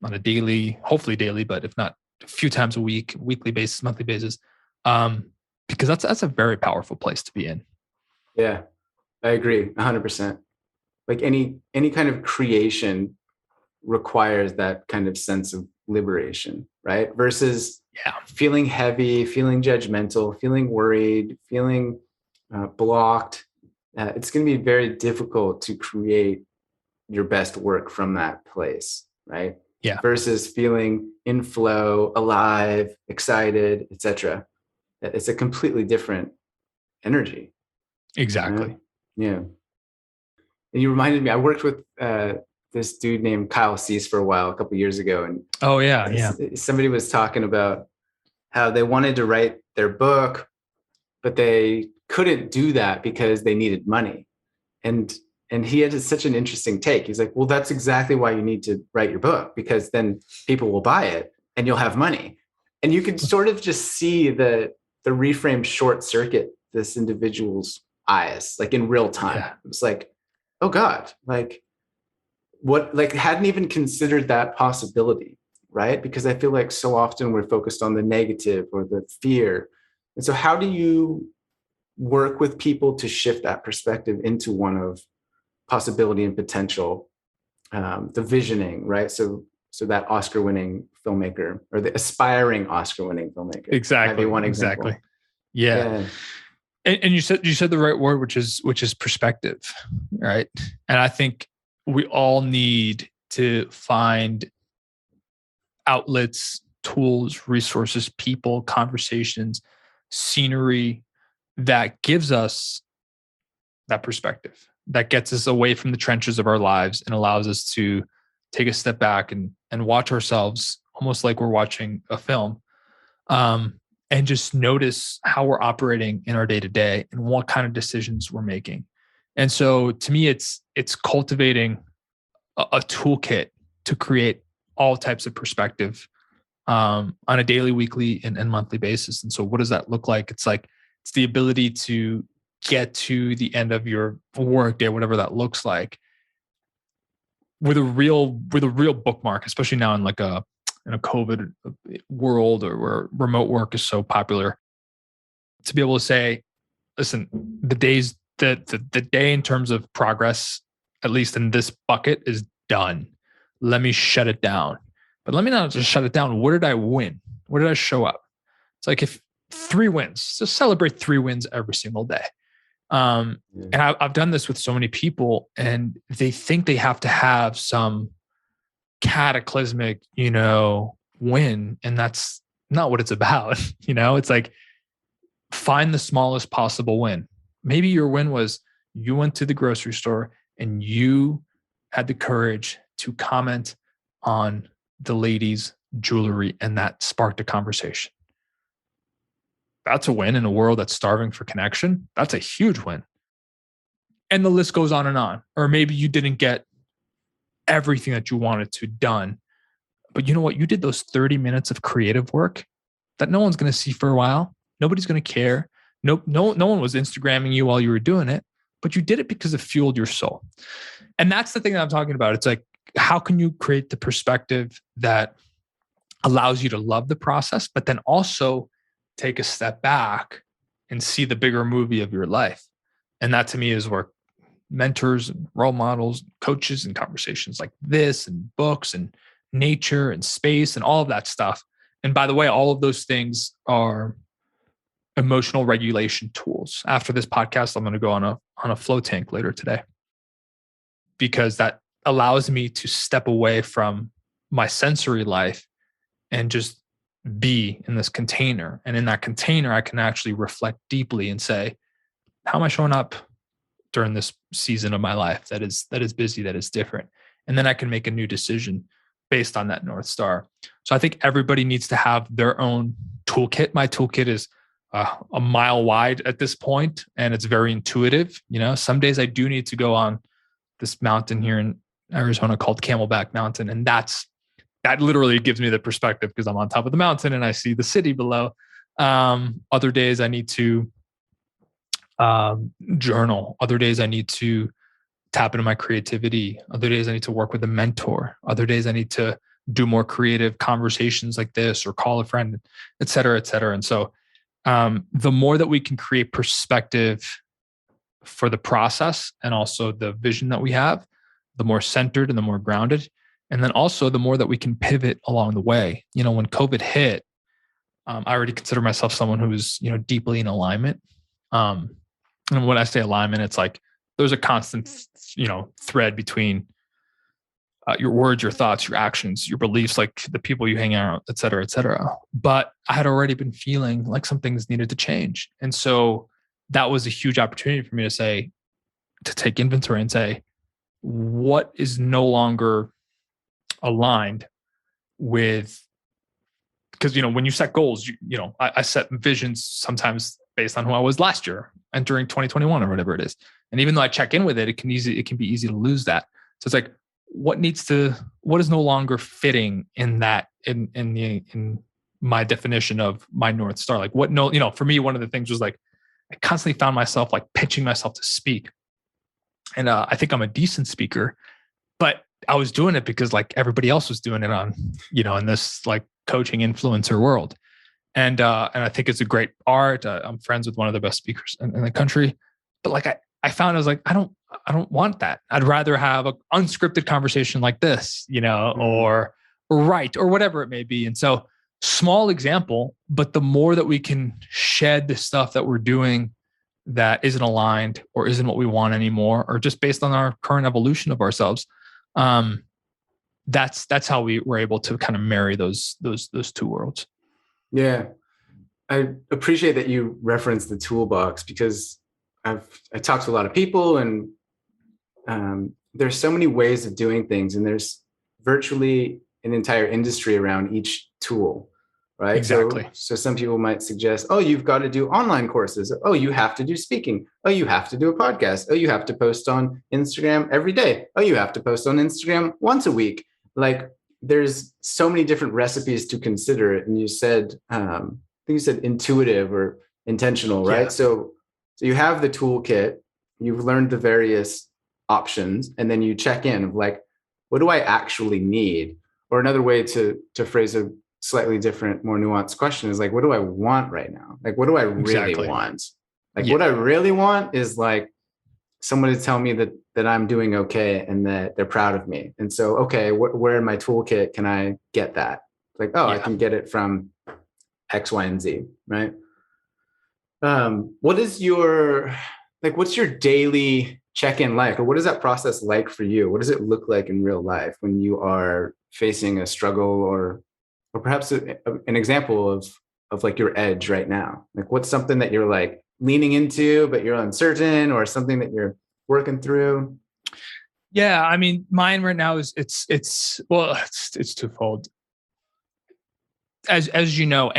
on a daily, hopefully daily, but if not a few times a week, weekly basis, monthly basis, because that's a very powerful place to be in. Yeah, I agree 100%. Like any kind of creation requires that kind of sense of liberation, right? Versus feeling heavy, feeling judgmental, feeling worried, feeling blocked. It's going to be very difficult to create your best work from that place, right? Yeah. Versus feeling in flow, alive, excited, etc. It's a completely different energy. Exactly. Yeah. And you reminded me, I worked with this dude named Kyle Cease for a while, a couple of years ago. And somebody was talking about how they wanted to write their book, but they couldn't do that because they needed money. And he had such an interesting take. He's like, well, that's exactly why you need to write your book, because then people will buy it and you'll have money. And you could sort of just see the reframe short circuit this individual's eyes, like in real time. Yeah. It was like, oh God, like what, like hadn't even considered that possibility, right? Because I feel like so often we're focused on the negative or the fear. And so how do you work with people to shift that perspective into one of possibility and potential, the visioning, right? So that Oscar-winning filmmaker, or the aspiring Oscar-winning filmmaker. Exactly. One example. Exactly. Yeah. And you said the right word, which is perspective, right? And I think we all need to find outlets, tools, resources, people, conversations, scenery that gives us that perspective, that gets us away from the trenches of our lives and allows us to take a step back and watch ourselves almost like we're watching a film, um, and just notice how we're operating in our day to day and what kind of decisions we're making. And so to me, it's cultivating a toolkit to create all types of perspective, on a daily, weekly, and monthly basis. And so what does that look like? It's the ability to get to the end of your work day, whatever that looks like, with a real bookmark, especially now in a COVID world, or where remote work is so popular, to be able to say, listen, the day in terms of progress, at least in this bucket, is done. Let me shut it down. But let me not just shut it down. Where did I win? Where did I show up? It's like, if 3 wins, just celebrate 3 wins every single day. And I've done this with so many people, and they think they have to have some cataclysmic, win. And that's not what it's about. It's like, find the smallest possible win. Maybe your win was you went to the grocery store and you had the courage to comment on the lady's jewelry, and that sparked a conversation. That's a win in a world that's starving for connection. That's a huge win. And the list goes on and on. Or maybe you didn't get everything that you wanted to done, but you know what? You did those 30 minutes of creative work that no one's going to see for a while. Nobody's going to care. No one was Instagramming you while you were doing it, but you did it because it fueled your soul. And that's the thing that I'm talking about. It's like, how can you create the perspective that allows you to love the process, but then also take a step back and see the bigger movie of your life? And that to me is where mentors and role models, coaches, and conversations like this, and books, and nature, and space, and all of that stuff. And by the way, all of those things are emotional regulation tools. After this podcast, I'm going to go on a flow tank later today, because that allows me to step away from my sensory life and just be in this container. And in that container, I can actually reflect deeply and say, how am I showing up during this season of my life that is busy, that is different? And then I can make a new decision based on that North Star. So I think everybody needs to have their own toolkit. My toolkit is a mile wide at this point, and it's very intuitive. Some days I do need to go on this mountain here in Arizona called Camelback Mountain, and that literally gives me the perspective, because I'm on top of the mountain and I see the city below. Other days I need to journal. Other days I need to tap into my creativity. Other days I need to work with a mentor. Other days I need to do more creative conversations like this, or call a friend, et cetera, et cetera. And so the more that we can create perspective for the process, and also the vision that we have, the more centered and the more grounded. And then also the more that we can pivot along the way. When COVID hit, I already consider myself someone who is, deeply in alignment. And when I say alignment, it's like there's a constant, thread between your words, your thoughts, your actions, your beliefs, like the people you hang out, et cetera, et cetera. But I had already been feeling like some things needed to change. And so that was a huge opportunity for me to take inventory and say, what is no longer aligned with, because, when you set goals, I set visions sometimes based on who I was last year, entering 2021 or whatever it is. And even though I check in with it, it can be easy to lose that. So it's like, what is no longer fitting in that, in my definition of my North Star? Like for me, one of the things was like, I constantly found myself like pitching myself to speak. And I think I'm a decent speaker, but I was doing it because like everybody else was doing it on, in this like coaching influencer world. And I think it's a great art. I'm friends with one of the best speakers in the country, but like I found I was like, I don't want that. I'd rather have an unscripted conversation like this, or write, or whatever it may be. And so, small example, but the more that we can shed the stuff that we're doing that isn't aligned or isn't what we want anymore, or just based on our current evolution of ourselves, That's how we were able to kind of marry those two worlds. Yeah. I appreciate that you referenced the toolbox, because I talked to a lot of people, and there's so many ways of doing things, and there's virtually an entire industry around each tool, right? Exactly. So some people might suggest, oh, you've got to do online courses. Oh, you have to do speaking. Oh, you have to do a podcast. Oh, you have to post on Instagram every day. Oh, you have to post on Instagram once a week. Like, there's so many different recipes to consider it. And you said, I think you said intuitive or intentional, right? Yeah. So you have the toolkit, you've learned the various options, and then you check in of like, what do I actually need? Or another way to phrase a slightly different, more nuanced question is like, what do I want right now? Like, what do I really want? Like, what I really want is like someone to tell me that I'm doing okay and that they're proud of me. And so, okay, where in my toolkit can I get that? Like, oh, I can get it from X, Y, and Z, right? What is your, like, what's your daily check-in like, or what is that process like for you? What does it look like in real life when you are facing a struggle, or perhaps an example of like your edge right now? Like, what's something that you're like leaning into, but you're uncertain, or something that you're working through? Yeah, I mean, mine right now is it's twofold. As you know,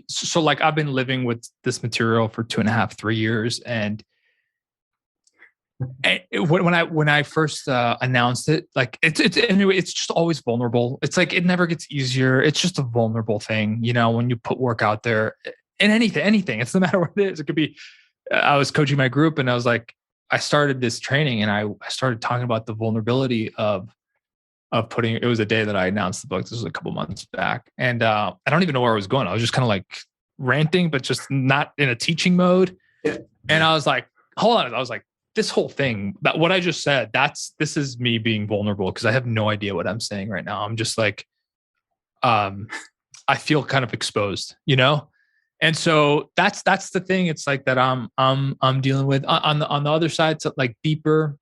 so like I've been living with this material for 2.5, 3 years, and when I first announced it, like it's anyway, it's just always vulnerable. It's like it never gets easier. It's just a vulnerable thing, when you put work out there, and anything. It's no matter what it is. It could be. I was coaching my group, and I was like, I started this training, and I started talking about the vulnerability of putting. It was a day that I announced the book. This was a couple months back, and I don't even know where I was going. I was just kind of like ranting, but just not in a teaching mode. Yeah. And I was like, hold on. I was like, this whole thing, that what I just said, this is me being vulnerable, because I have no idea what I'm saying right now. I'm just like, I feel kind of exposed, And so that's the thing. It's like that I'm dealing with on the other side. So like deeper,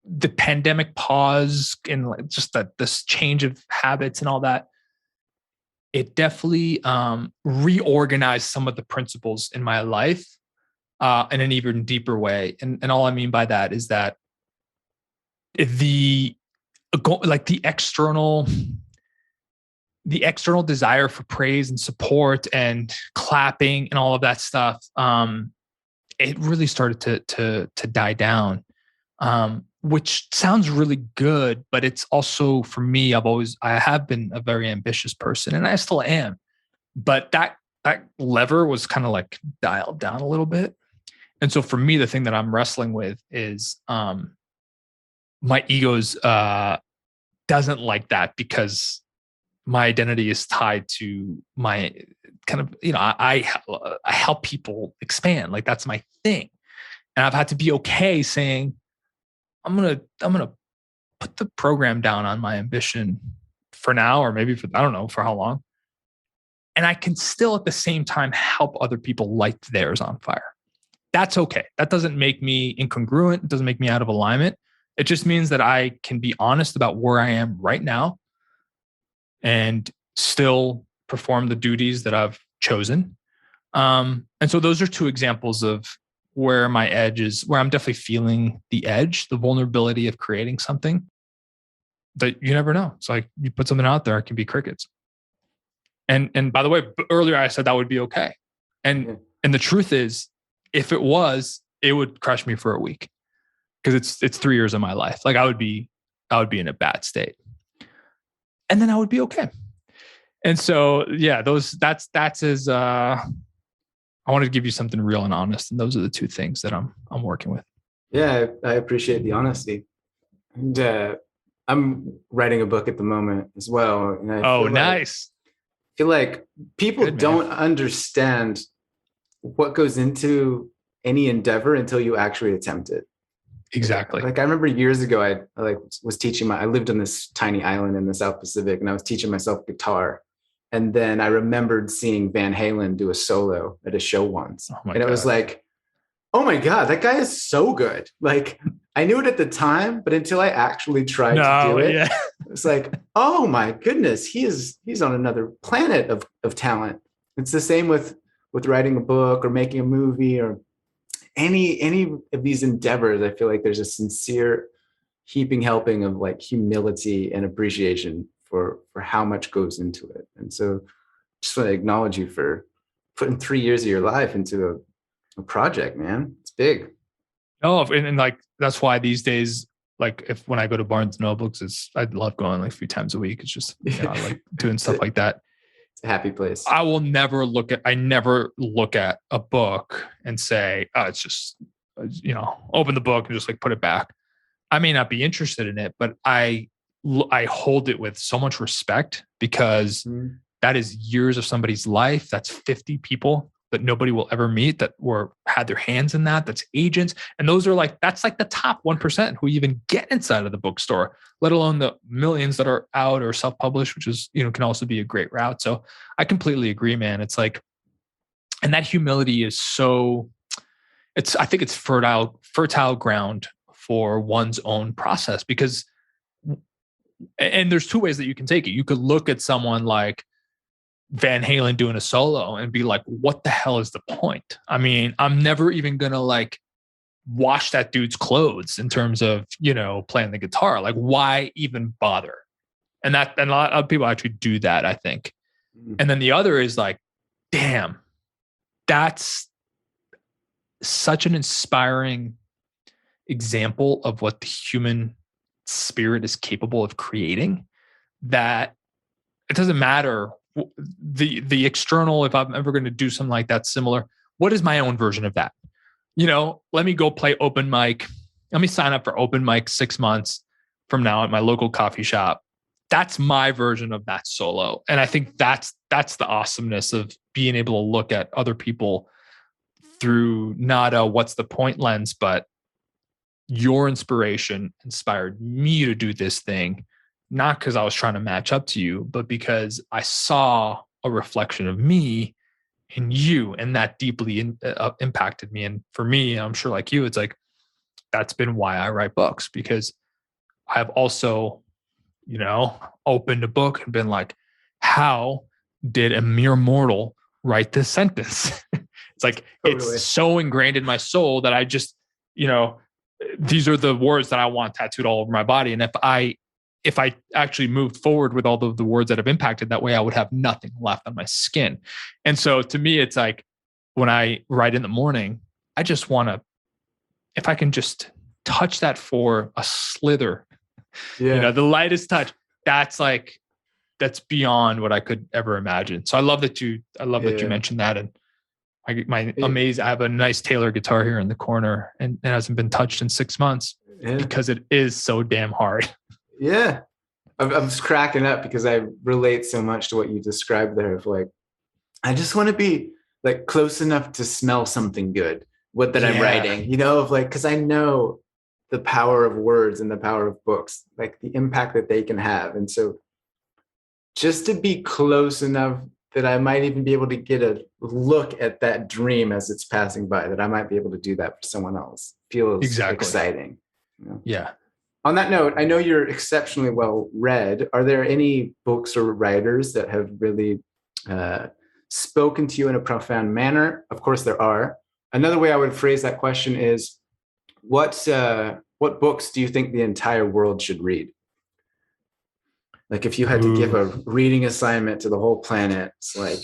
the pandemic pause and like just this change of habits and all that. It definitely reorganized some of the principles in my life in an even deeper way. And all I mean by that is that the external desire for praise and support and clapping and all of that stuff, it really started to die down, which sounds really good, but it's also, for me, I have been a very ambitious person, and I still am, but that lever was kind of like dialed down a little bit. And so for me, the thing that I'm wrestling with is my ego's doesn't like that, because my identity is tied to my kind of, I help people expand. Like that's my thing. And I've had to be okay saying, I'm going to put the program down on my ambition for now, or maybe I don't know for how long. And I can still at the same time help other people light theirs on fire. That's okay. That doesn't make me incongruent. It doesn't make me out of alignment. It just means that I can be honest about where I am right now and still perform the duties that I've chosen. And so those are two examples of where my edge is, where I'm definitely feeling the edge, the vulnerability of creating something that you never know. It's like you put something out there, it can be crickets. And by the way, earlier I said that would be okay. And the truth is, if it was, it would crush me for a week, because it's 3 years of my life. Like I would be in a bad state, and then I would be okay. And so, yeah, that's as I wanted to give you something real and honest, and those are the two things that I'm working with. Yeah, I appreciate the honesty, and I'm writing a book at the moment as well. And I feel like people don't understand what goes into any endeavor until you actually attempt it. Exactly. Like I remember years ago, I was teaching I lived on this tiny island in the South Pacific, and I was teaching myself guitar. And then I remembered seeing Van Halen do a solo at a show once. And it was like, oh my God, that guy is so good. Like I knew it at the time, but until I actually tried to do No, it, yeah. it's like, oh my goodness, he's on another planet of talent. It's the same with writing a book or making a movie or any of these endeavors. I feel like there's a sincere heaping helping of like humility and appreciation for how much goes into it. And so just want to acknowledge you for putting 3 years of your life into a project, man. It's big. No, and like that's why these days, like if when I go to Barnes and Nobles, I love going like a few times a week. It's just I like doing stuff like that. It's a happy place. I never look at a book and say, oh, it's just open the book and just like put it back. I may not be interested in it, but I hold it with so much respect because that is years of somebody's life. That's 50 people that nobody will ever meet that had their hands in that. That's agents. And those are that's like the top 1% who even get inside of the bookstore, let alone the millions that are out or self-published, which is, can also be a great route. So I completely agree, man. It's like, and that humility is I think it's fertile ground for one's own process because, and there's two ways that you can take it. You could look at someone like Van Halen doing a solo and be like, what the hell is the point? I mean, I'm never even going to wash that dude's clothes in terms of, playing the guitar. Like, why even bother? And a lot of people actually do that, I think. And then the other is like, damn, that's such an inspiring example of what the human spirit is capable of creating, that it doesn't matter the external. If I'm ever going to do something like that similar, what is my own version of that? Let me go play open mic. Let me sign up for open mic 6 months from now at my local coffee shop. That's my version of that solo. And I think that's the awesomeness of being able to look at other people through not a what's the point lens, but your inspiration inspired me to do this thing, not because I was trying to match up to you, but because I saw a reflection of me in you, and that deeply impacted me. And for me, I'm sure like you, it's like, that's been why I write books, because I've also, opened a book and been like, how did a mere mortal write this sentence? It's like, Totally. It's so ingrained in my soul that I just, these are the words that I want tattooed all over my body. And if I actually moved forward with all of the words that have impacted that way, I would have nothing left on my skin. And so to me, it's like when I write in the morning, I just want to, if I can just touch that for a slither, the lightest touch, that's beyond what I could ever imagine. So I love that you mentioned that. And I have a nice Taylor guitar here in the corner, and it hasn't been touched in 6 months because it is so damn hard. Yeah. I'm just cracking up because I relate so much to what you described there of like, I just want to be like close enough to smell something good, I'm writing, of like, cause I know the power of words and the power of books, like the impact that they can have. And so just to be close enough that I might even be able to get a look at that dream as it's passing by, that I might be able to do that for someone else feels exciting. Yeah. On that note, I know you're exceptionally well read. Are there any books or writers that have really spoken to you in a profound manner? Of course, there are. Another way I would phrase that question is, what books do you think the entire world should read? Like if you had to give a reading assignment to the whole planet, it's like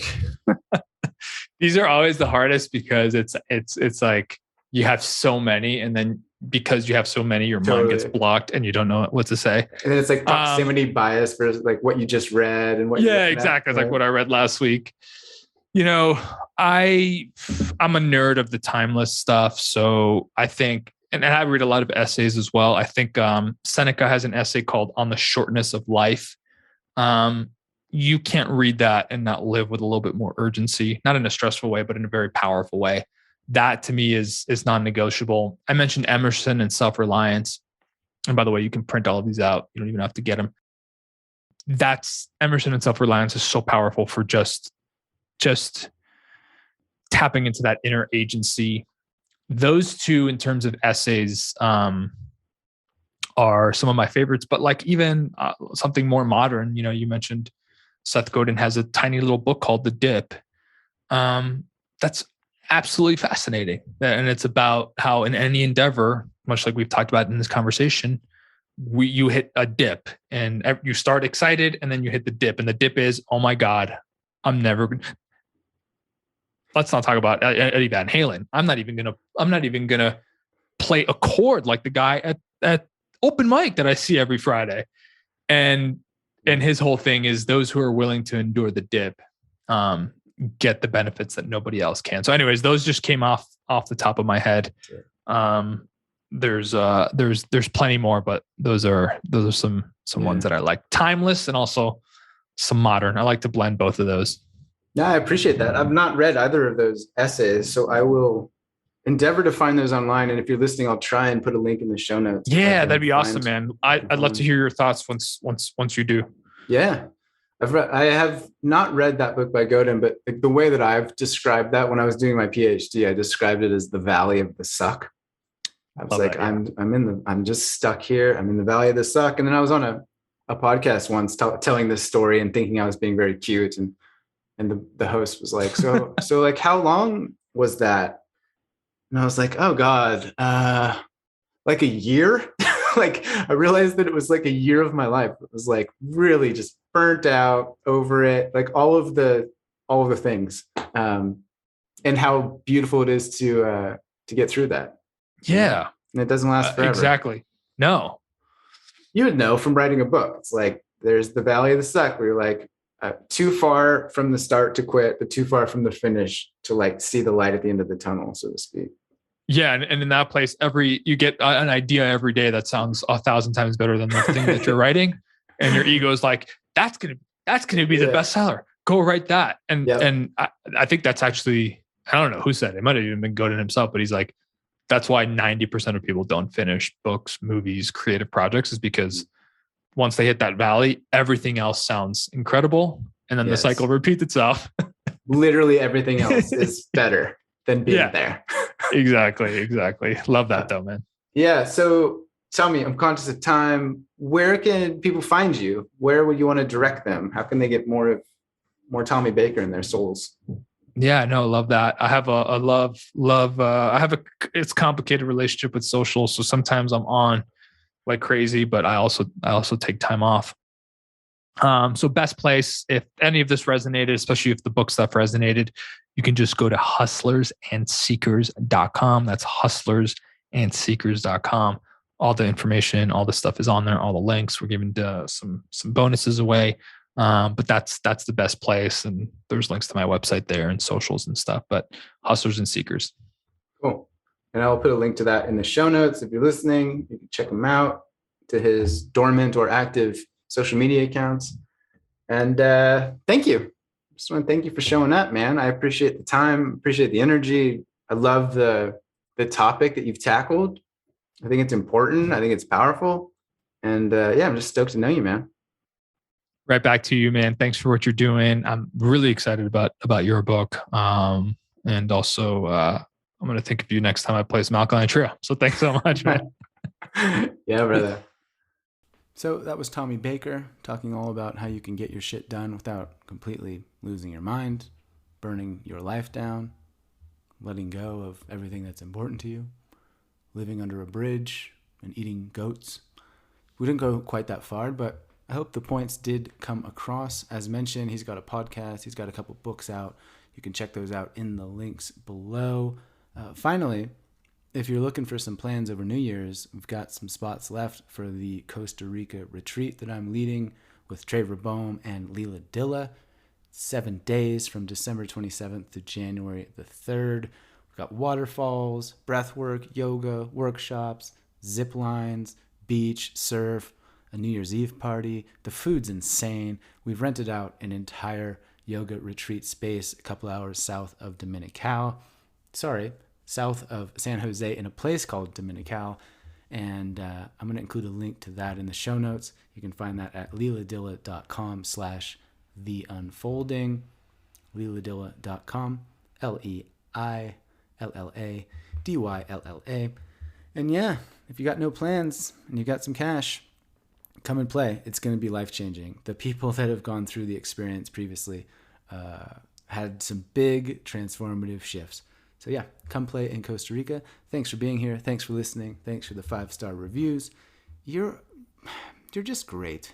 these are always the hardest because it's like you have so many, and then because you have so many, your mind gets blocked and you don't know what to say. And then it's like proximity bias for like what you just read and what. Yeah, exactly. It's like what I read last week. I'm a nerd of the timeless stuff. So I think, and I read a lot of essays as well. I think Seneca has an essay called On the Shortness of Life. You can't read that and not live with a little bit more urgency, not in a stressful way, but in a very powerful way. That to me is non-negotiable. I mentioned Emerson and self-reliance. And by the way, you can print all of these out. You don't even have to get them. That's Emerson and self-reliance is so powerful for just tapping into that inner agency. Those two, in terms of essays, are some of my favorites. But like even something more modern, you mentioned Seth Godin has a tiny little book called The Dip. That's absolutely fascinating. And it's about how in any endeavor, much like we've talked about in this conversation, you hit a dip and you start excited and then you hit the dip. And the dip is, oh my God, let's not talk about Eddie Van Halen. I'm not even gonna play a chord like the guy at open mic that I see every Friday. And his whole thing is those who are willing to endure the dip get the benefits that nobody else can. So anyways, those just came off the top of my head. There's plenty more, but those are some ones that I like. Timeless and also some modern. I like to blend both of those. Yeah, I appreciate that. I've not read either of those essays, so I will endeavor to find those online. And if you're listening, I'll try and put a link in the show notes. Yeah, that'd be awesome, man. I'd love to hear your thoughts once you do. Yeah. I have not read that book by Godin, but the way that I've described that when I was doing my PhD, I described it as the valley of the suck. I was like, I'm just stuck here. I'm in the valley of the suck. And then I was on a podcast once telling this story and thinking I was being very cute. And the host was like, so like, how long was that? And I was like, oh God, like a year. Like I realized that it was like a year of my life. It was like really just burnt out over it, like all of the things, and how beautiful it is to get through that. Yeah, and it doesn't last forever. Exactly. No, you would know from writing a book. It's like there's the valley of the suck where you're like too far from the start to quit, but too far from the finish to like see the light at the end of the tunnel, so to speak. Yeah, and in that place, you get an idea every day that sounds 1,000 times better than the thing that you're writing, and your ego is like, that's gonna be the bestseller. Go write that. And I think that's actually, I don't know who said it. It might have even been Godin himself, but he's like, that's why 90% of people don't finish books, movies, creative projects, is because once they hit that valley, everything else sounds incredible, and then the cycle repeats itself. Literally everything else is better than being there. Exactly. Love that though, man. Yeah. So tell me, I'm conscious of time. Where can people find you? Where would you want to direct them? How can they get more Tommy Baker in their souls? Yeah, no, love that. I have it's complicated relationship with social. So sometimes I'm on like crazy, but I also take time off. So best place, if any of this resonated, especially if the book stuff resonated, you can just go to hustlersandseekers.com. That's hustlersandseekers.com. All the information, all the stuff is on there, all the links. We're giving some bonuses away. But that's the best place. And there's links to my website there and socials and stuff, but Hustlers and Seekers. Cool. And I'll put a link to that in the show notes. If you're listening, you can check him out, to his dormant or active social media accounts. And thank you. Just want to thank you for showing up, man. I appreciate the time, appreciate the energy. I love the topic that you've tackled. I think it's important. I think it's powerful. And I'm just stoked to know you, man. Right back to you, man. Thanks for what you're doing. I'm really excited about your book. And also I'm going to think of you next time I play some Alkaline Trio. So thanks so much, man. Yeah, brother. So that was Tommy Baker talking all about how you can get your shit done without completely losing your mind, burning your life down, letting go of everything that's important to you, living under a bridge and eating goats. We didn't go quite that far, but I hope the points did come across. As mentioned, he's got a podcast. He's got a couple books out. You can check those out in the links below. Finally, if you're looking for some plans over New Year's, we've got some spots left for the Costa Rica retreat that I'm leading with Trevor Boehm and Leela Dilla. 7 days from December 27th to January the 3rd. We've got waterfalls, breathwork, yoga, workshops, zip lines, beach, surf, a New Year's Eve party. The food's insane. We've rented out an entire yoga retreat space a couple hours south of south of San Jose in a place called Dominical. And I'm going to include a link to that in the show notes. You can find that at leeladilla.com/theunfolding. leeladilla.com, LeILLADYLLA. And yeah, if you got no plans and you got some cash, come and play. It's going to be life-changing. The people that have gone through the experience previously had some big transformative shifts. So yeah, come play in Costa Rica. Thanks for being here. Thanks for listening. Thanks for the 5-star reviews. You're just great.